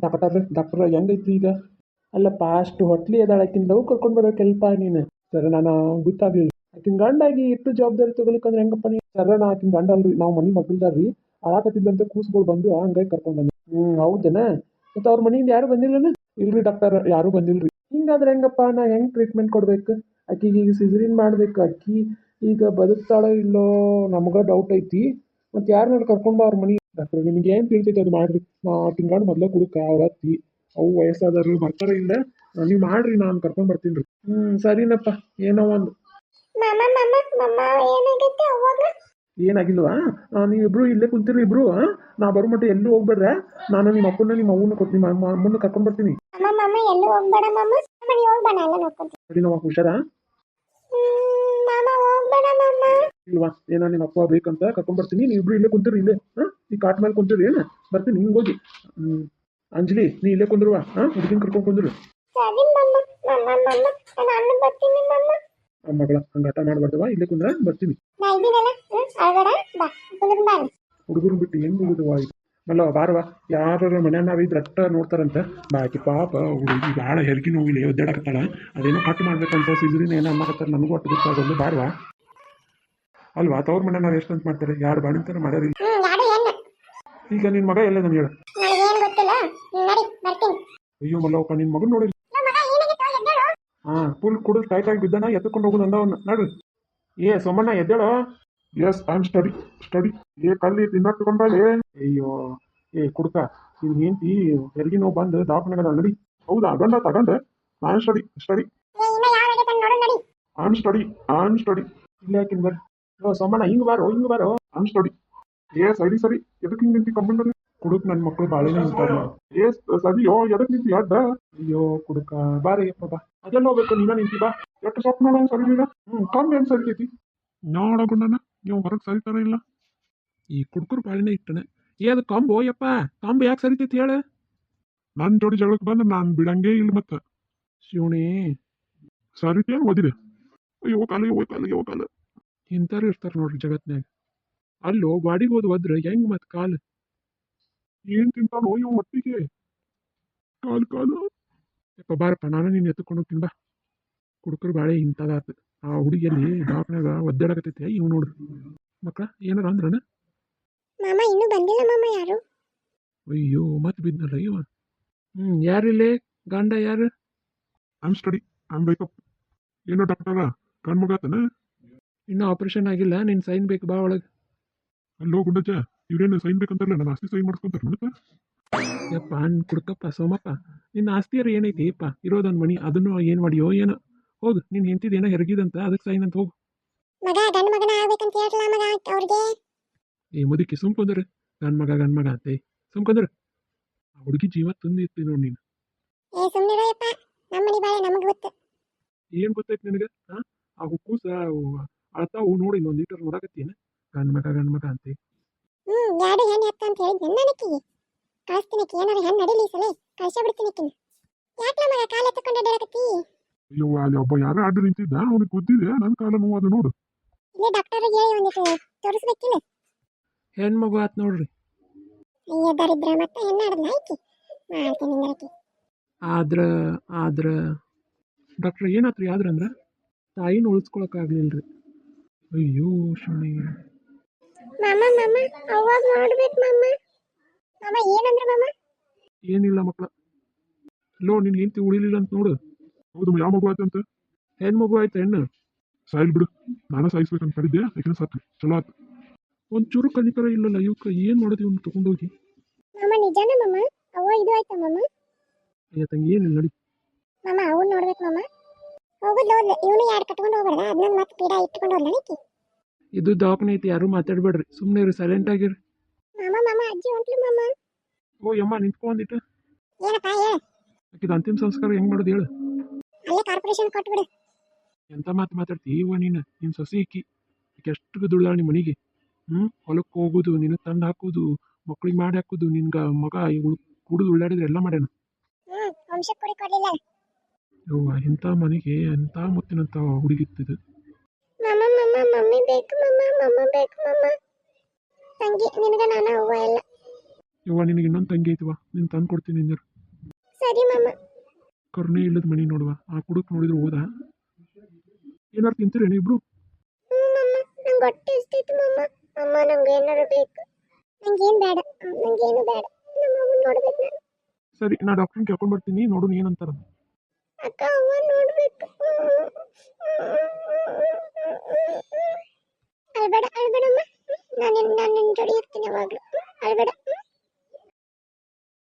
Doctor ಹೆಂಗೈತಿ ಈಗ? ಅಲ್ಲಪ್ಪ ಅಷ್ಟು ಹೊಟ್ಲಿ ಅದಾಳ ಆಕಿನ ಲವ್ ಕರ್ಕೊಂಡು ಬರೋಕೆಲ್ಪ ನೀನು? ಸರ್ ನಾನು ಗೊತ್ತಾಗ್ಲಿಲ್ಲ. ಆಕಿನ ಗಂಡಾಗಿ ಇಟ್ಟು ಜವಾಬ್ದಾರಿ ತಗೊಲಿಕ್ಕಂದ್ರೆ ಹೆಂಗಪ್ಪ ನೀ? ಸರ್ ನಾ ಆಕಿನ ಗಂಡ ಅಲ್ರಿ, ನಾವು ಮನೆ ಮಗಳ್ದಾರ್ರಿ. ಆಳಾಕತ್ತಿದ್ದಂತೆ ಕೂಸ್ಗಳು ಬಂದು ಹಂಗಾಗಿ ಕರ್ಕೊಂಡು ಬಂದೆ. ಹೌದೇನ? ಮತ್ತು ಅವ್ರ ಮನೆಯಿಂದ ಯಾರು ಬಂದಿಲ್ಲನ? ಇಲ್ರಿ ಡಾಕ್ಟರ್, ಯಾರೂ ಬಂದಿಲ್ರಿ. ಹಿಂಗಾದ್ರೆ ಹೆಂಗಪ್ಪ? ನಾ ಹೆಂಗೆ ಟ್ರೀಟ್ಮೆಂಟ್ ಕೊಡ್ಬೇಕು? ಆಕಿಗೆ ಈಗ ಸಿಸರಿನ್ ಮಾಡ್ಬೇಕು. ಆಕಿ ಈಗ ಬದುಕ್ತಾಳೋ ಇಲ್ಲೋ ನಮ್ಗೆ ಡೌಟ್ ಐತಿ. ಮತ್ತು ಯಾರನ್ನಾರು ಕರ್ಕೊಂಡು ಅವ್ರ ಮನೆ. ಡಾಕ್ಟರ್ ನಿಮಗೆ ಏನು ತಿಳಿತೈತೆ ಅದು ಮಾಡ್ರಿ. ನಾ ತಿಂಗಳು ಮೊದಲೇ ಕುಡುಕ ಅವ್ರ ಅತ್ತಿ ಅವು ವಯಸ್ಸಾದವ್ರು ಬರ್ತಾರ ಇಲ್ಲ. ನೀವು ಮಾಡ್ರಿ, ನಾನು ಕರ್ಕೊಂಡು ಬರ್ತೀನಿ ರೀ. ಸರಿನಪ್ಪ, ಏನೋ ಒಂದು. ಏನಾಗಿಲ್ವಾ? ನೀವಿಬ್ರು ಇಲ್ಲೇ ಕುಂತೀರಿ ಇಬ್ರು? ನಾ ಬರೋ ಮಟ್ಟ ಎಲ್ಲೂ ಹೋಗ್ಬೇಡ್ರೆ. ನಾನು ನಿಮ್ಮ ಅಪ್ಪನ ನಿಮ್ಮ ಅವ್ವನ್ನ ಕೊಟ್ಟು ನಿಮ್ಮ ಅಮ್ಮನ್ನ ಕರ್ಕೊಂಡು ಬರ್ತೀನಿ. ಸರಿ ನಾವು ಹುಷಾರಾ? ಇಲ್ವಾ ಏನೋ ನಿಮ್ಮ ಅಪ್ಪ ಬೇಕಂತ ಕರ್ಕೊಂಡು ಬರ್ತೀನಿ. ನೀವಿಬ್ರು ಇಲ್ಲೇ ಕುಂತೀರಿ, ಇಲ್ಲೇ ಈ ಕಾಟ್ ಮೇಲೆ ಕುಂತೀರಿ ಏನು? ಬರ್ತೀನಿ ಹಿಂಗೆ ಹೋಗಿ. ಅಂಜಲಿ ನೀ ಇಲ್ಲೇ ಕುಂದ್ರುವ, ಹುಡುಗಿನ ಕರ್ಕೊಂಡು ಕುಂದ್ರು. ಮಗಳ ಹಂಗಾಟ ಮಾಡ್ಬಾರ್ದವ, ಇಲ್ಲೇ ಕುಂದ್ರ ಬರ್ತೀನಿ. ಹುಡುಗರು ಬಿಟ್ಟು ಹೆಂಗ್ ಹೋಗುದವ ಇದು? ಅಲ್ಲ ಬಾರವ, ಯಾರ ಮನೆಯನ್ನಾರ ಇದ್ರೆ ಅಟ್ಟ ನೋಡ್ತಾರಂತ. ಬಾಕಿ ಪಾಪ ಹುಡುಗಿ ಭಾಳ ಹೆರಿಗೆ ನೋವಿಲ್ಲ, ಒದ್ದಾಡಕತ್ತಾಳ. ಅದೇನೋ ಕಟ್ ಮಾಡ್ಬೇಕಂತ ಸಿಜರಿನ್ ಏನೋ ಅನ್ನಕತ್ತಾರ, ನನಗೂ ಒಟ್ಟು ಗೊತ್ತಾಗೋದು. ಬಾರವಾ ಅಲ್ವಾ? ತವ್ರ ಮನೆಯನ್ನಾರ ಎಷ್ಟಂತ ಮಾಡ್ತಾರೆ, ಯಾರು ಬಾಳಿಂತಾರ ಮಾಡ್ಯಾರಿಲ್ಲ. ಈಗ ನಿನ್ನ ಮಗ ಎಲ್ಲ ನಾನು ಹೇಳು. ಅಯ್ಯೋ ಮಲ್ಲವಪ್ಪ, ನಿನ್ನ ಮಗನ ನೋಡಿ. ಫುಲ್ ಕುಡಿದು ಟೈಟ್ ಆಗಿ ಬಿದ್ದಾನ, ಎತ್ಕೊಂಡು ಹೋಗೋದು ಅಂದವನ್ನ ನೋಡ್ರಿ. ಸೋಮಣ್ಣ ಎದ್ದೇಳೋ. Yes I am study. ಕಲ್ಲಿ ತಿನ್ನಕ್ ತಗೊಂಡಾಳೆ. ಅಯ್ಯೋ ಕುಡ್ಕ, ನಿನ್ ಹೆಂಡತಿ ಹೆರಿಗೆ ನೋವು ಬಂದು ದವಾಖಾನೆಗೆ ನಡಿ. ಹೌದಾ? ತಗೊಂಡೆ. ನಾನು ಸ್ಟಡಿ. I am study. ಇಲ್ಲ ಯಾಕಿನ್ ಬರ್ರಿ. ಸೋಮಣ್ಣ ಹಿಂಗ್ ಬಾರೋ. I am study. ಸರಿ ಎದಕ್ಕೆ ಹಿಂಗೆ ನಿಂತಿ ಕಂಬಂಡ್ರಿ? ಕುಡುಕ್ ನನ್ನ ಮಕ್ಕಳು ಬಾಳೆನೇ ನಿಂತಾರ. ಸರಿಯೋ, ಎದಕ್ ನಿಂತಿ ಅಡ್ಡ? ಅಯ್ಯೋ ಕುಡುಕ, ಬಾರಯ್ಯಪ್ಪ ಬಾ. ಅದೆಲ್ಲ ಹೋಗ್ಬೇಕು, ನೀನ ನಿಂತಿ ಬಾ. ಎಷ್ಟು ಸ್ವಲ್ಪ ನೋಡೋ ಸರಿ ಇಲ್ಲ. ಕಮ್ಮಿ ಏನು ಸರಿತೈತಿ ನೋಡೋಣ. ನೀವು ಹೊರಗೆ ಸರಿತಾರ ಇಲ್ಲ. ಈ ಕುಡ್ಕರು ಬಾಳೆನೇ ಇಟ್ಟನೆ. ಅದು ಕಂಬು ಯಪ್ಪ, ಕಂಬು ಯಾಕೆ ಸರಿತೈತಿ ಹೇಳ? ನನ್ನ ಜೋಡಿ ಜಗಳಕ್ಕೆ ಬಂದ್ರೆ ನಾನು ಬಿಡಂಗೇ ಇಲ್ಲ. ಮತ್ತೆ ಶಿವಣಿ ಸರಿತೇನು ಓದಿದೆ. ಅಯ್ಯೋ ಕಾಲ ಇಂಥವ್ರು ಇರ್ತಾರೆ ನೋಡ್ರಿ ಜಗತ್ನ್ಯಾಗ. ಅಲ್ಲೋ ಗಾಡಿಗೆ ಹೋದ್ ಹೋದ್ರೆ ಹೆಂಗ್ ಮತ್ತೆ ಕಾಲು ಏನ್ ತಿಂತಾನೋ ಇವ್ ಹೊತ್ತಿಗೆ. ಕಾಲು ಯಪ್ಪ ಬಾರಪ್ಪ, ನಾನು ನೀನು ಎತ್ಕೊಂಡು ಹೋಗ್ತೀನಿ ಬಾ. ಕುಡ್ಕರು ಬಾಳೆ ಇಂಥದಾತು. ಆ ಹುಡುಗಿಯಲ್ಲಿ ದವಾಖಾನ್ಯಾಗ ಒದ್ದಾಡಕತ್ತೈತೆ. ಇವ್ ನೋಡ್ರಿ ಮಕ್ಕಳ ಏನಾರ ಅಂದ್ರನ? ಇನ್ನೂ ಬಂದಿಲ್ಲ ಮಾಮ ಯಾರು. ಅಯ್ಯೋ ಮತ್ತೆ ಬಿದ್ನಲ್ಲ ಇವ. ಯಾರಿಲ್ಲೇ ಗಂಡ ಯಾರು? I'm study, I'm backup. ಏನೋ ಡಾಕ್ಟರ ಕಣ್ ಮಗಾತನ? ಇನ್ನೂ ಆಪರೇಷನ್ ಆಗಿಲ್ಲ, ನಿನ್ ಸೈನ್ ಬೇಕು ಬಾ ಒಳಗೆ. ಅಲ್ಲೋ ಗುಂಡಜ್ಜ, ಇವ್ರೇನು ಸೈನ್ ಬೇಕಂತಾರಲ್ಲ, ನನ್ನ ಆಸ್ತಿ ಸೈನ್ ಮಾಡಿಸ್ಕೊಂತಾರ ಮತ್ತೆ. ಯಪ್ಪ ಕುಡ್ಕಪ್ಪ ಸೋಮಪ್ಪ, ನಿನ್ನ ಆಸ್ತಿಯರು ಏನೈತಿ ಅಪ್ಪ? ಇರೋದೊಂದು ಮನಿ, ಅದನ್ನು ಏನು ಮಾಡಿಯೋ ಏನೋ. ಹೋಗು, ನೀನು ಹೆಂತಿದೇನೋ ಹೆರಗಿದಂತ, ಅದಕ್ಕೆ ಸೈನ್ ಅಂತ ಹೋಗು. ಗಂಡ ಮಗನ ಆಗ್ಬೇಕಂತ ಹೇಳ್ರಲ್ಲ ಮಗ ಅವ್ರಿಗೆ. ಮುದುಕಿ ಸುಮ್ಕೊಂಡ್ರೆ ಗಂಡ್ ಮಗ ಅಂತೆ ಸುಮ್ಕೊಂಡ್ರೆ. ಆ ಹುಡುಗಿ ಜೀವ ತುಂದಿರ್ತಿ ನೋಡಿ ನೀನು. ಸುಮ್ಮನಿರಪ್ಪ, ನಮ್ಮ ಮನಿ ಬಾಳೆ ನಮಗೆ ಗೊತ್ತು. ಏನ್ ಗೊತ್ತೈತಿ ನಿನಗೆ? ಆ ಹುಕ್ಕೂಸ ಅಳ್ತಾವು ನೋಡಿ, ಇನ್ನೊಂದು ಲೀಟರ್ ನೋಡಕತ್ತೀನ. ಗಂಡ್ ಮಗ ಅಂತೆ. ಎರಡು ಹೆಣ್ಣು ಹತ್ತ ಅಂತ ಹೇಳಿದ್ನ ನನಕಿಗೆ. ಕಳಿಸ್ತೀನಿ ಏನಾರ ಹೆಣ್ಣು ನಡಿಲಿ ಸಲೇ ಕಳ್ಸೇ ಬಿಡ್ತೀನಿ. ಯಾಕೆ ಮಗ ಕಾಲ ಎತ್ತಕೊಂಡು ಅಡ್ಡಾಡಕತ್ತಿ? ಅಯ್ಯೋ ಅಲ್ಲಿ ಒಬ್ಬ ಯಾರೋ ಅಡ್ಡ ನಿಂತಿದ್ದ, ಅವನಿಗೆ ಗೊತ್ತಿದೆ ನನ್ನ ಕಾಲ ನೋವು ಅದು ನೋಡು. ಇಲ್ಲೇ ಡಾಕ್ಟರ್ಗೆ ಹೇಳಿ ಒಂದಿಟ್ಟು ತೋರಿಸ್ಬೇಕಿಲ್ಲ. ಹೆಣ್ಮಗು ಆತ್ ನೋಡ್ರಿ. ಅಯ್ಯೋ ದರಿದ್ರ, ಮತ್ತೆ ಹೆಣ್ಣು ಆಡದ್ನ ಆಯ್ಕೆ ಮಾಡ್ತೀನಿ ನಿಂದರಕಿ. ಆದ್ರ ಡಾಕ್ಟರ್ ಏನಾತ್ರಿ? ಆದ್ರಂದ್ರ ತಾಯಿನ ಉಳಿಸ್ಕೊಳಕ್ಕಾಗ್ಲಿಲ್ರಿ. ಅಯ್ಯೋ ಶುಣಿ. ಮಾಮ ಅವಾಗ ಮಾಡ್ಬೇಕು ಮಾಮ. ಏನಂದ್ರ ಮಾಮ? ಏನಿಲ್ಲ ಮಕ್ಕಳ. ಲೋ ನಿನ್ ಹೆಂಡತಿ ಉಳಿಲಿಲ್ಲ ಅಂತ ನೋಡು. ಹೌದು, ಯಾವ ಮಗು ಆಯ್ತಂತ? ಹೆಣ್ಮಗು ಆಯ್ತು. ಹೆಣ್ಣು ಸಾಯಿಲ್ ಬಿಡು, ನಾನು ಸಾಯಿಸ್ಬೇಕಂತ ಕಡಿದ್ದೆ. ಯಾಕೆ ಸಾಕು, ಚಲೋ ಆಯ್ತು. ಒಂಚೂರು ಕಲಿಕರ ಇಲ್ಲಲ್ಲ ಇವಕ್ಕ. ಏನ್ ಮಾಡೋದು ಇವ್ನು ತಗೊಂಡೋಗಿ? ನಿಜಾನ ಮಾಮ? ಅವ್ವ ಇದು ಆಯ್ತಾ ಮಾಮ? ಅಯ್ಯ ತಂಗಿ ಏನಿಲ್ಲ ನಡಿ. ಮಾಮ ಅವ್ನು ನೋಡ್ಬೇಕು ಮಾಮ. ಹೋಗುದ್ ಇವನು ಯಾರು ಕಟ್ಕೊಂಡು ಹೋಗ್ಬೇಡ, ಅದನ್ನ ಮತ್ತೆ ಪೀಡ ಇಟ್ಕೊಂಡು ಹೋಗ್ಲಕ್ಕೆ. ಇದು ದವಾಖಾನೆ ಐತಿ, ಯಾರು ಮಾತಾಡ್ಬೇಡ್ರಿ, ಸುಮ್ಮನೆ ಇರಿ, ಸೈಲೆಂಟ್ ಆಗಿರಿ. ಮಾಮ ಅಜ್ಜಿ ಹೊಂಟ್ಲು ಮಾಮ. ಓ ಯಮ್ಮ ನಿಂತ್ಕೊಂಡಿಟ್ಟು. ಏನಪ್ಪ ಹೇಳ? ಆಕಿದ ಅಂತಿಮ ಸಂಸ್ಕಾರ ಹೆಂಗ್ ಮಾಡೋದು ಹೇಳು? ಅಲ್ಲೇ ಕಾರ್ಪೊರೇಷನ್ ಕೊಟ್ಬಿಡು. ಎಂತ ಮಾತಾಡ್ತಿ ಇವ ನೀನು? ನಿನ್ ಸೊಸಿ ಈಕಿ ಎಷ್ಟು ದುಡ್ದಾಳ ನಿಮ್ಮ ಮನೆಗೆ. ಹೊಲಕ್ಕೆ ಹೋಗುದು, ನಿನಗೆ ತಂದು ಹಾಕುದು, ಮಕ್ಳಿಗೆ ಮಾಡಿ ಹಾಕುದು, ನಿನ್ಗ ಮಗ ಕುಡಿದು ಉಳ್ಳಾಡಿದ್ರೆ ಎಲ್ಲ ಮಾಡ್ಯಾನ. ವಂಶಕ್ಕೆ ಕುಡಿ ಕೊಡ್ಲಿಲ್ಲ. ಯವ್ವ ಇಂಥ ಮನೆಗೆ ಎಂಥ ಮುತ್ತಿನಂತ ಹುಡುಗಿತ್ತಿದ್ದು. ಮಮ್ಮಿ ಬೇಕು ಮಾಮ, ಬೇಕು ಮಾಮ. ತಂಗಿ ನಿನಗ ನಾನು ಅವ್ವ ಎಲ್ಲ. ಯವ್ವ ನಿನಗೆ ಇನ್ನೊಂದು ತಂಗಿ ಐತಿವ ನೀನು ತಂದು ಕೊಡ್ತೀನಿ ನಿಂಜರ್. ಸರಿ ಮಾಮ. ಕರುಣೆ ಇಲ್ಲದ ಮನಿ ನೋಡುವ ಆ ಕುಡುಕ್ ನೋಡಿದ್ರೆ ಹೋದ. ಏನಾರು ತಿಂತೀರೇನು ಇಬ್ರು? ಹ್ಞೂ ಮಮ್ಮ, ನಂಗೆ ಹೊಟ್ಟೆ ಇಷ್ಟೈತಿ ಮಮ್ಮ. ಅಮ್ಮ ನಂಗೆ ಏನಾರು ಬೇಕು. ನಂಗೇನು ಬೇಡ, ನಂಗೇನು ಬೇಡ. ನಮ್ಮ ಅವ್ವನ್ ನೋಡ್ಬೇಕು ನಾನು. ಸರಿ ನಾ ಡಾಕ್ಟ್ರನ್ನ ಕೇಳ್ಕೊಂಡು ಬರ್ತೀನಿ, ನೋಡು ಏನಂತಾರ. ಅಕ್ಕ ಅವ್ವ ನೋಡ್ಬೇಕು. ಅಳ್ಬೇಡ ಅಳ್ಬೇಡಮ್ಮ, ನಾನು ನಿನ್ನ ಜೋಡಿ ಇರ್ತೀನಿ ಯಾವಾಗಲೂ. ಅಳ್ಬೇಡ.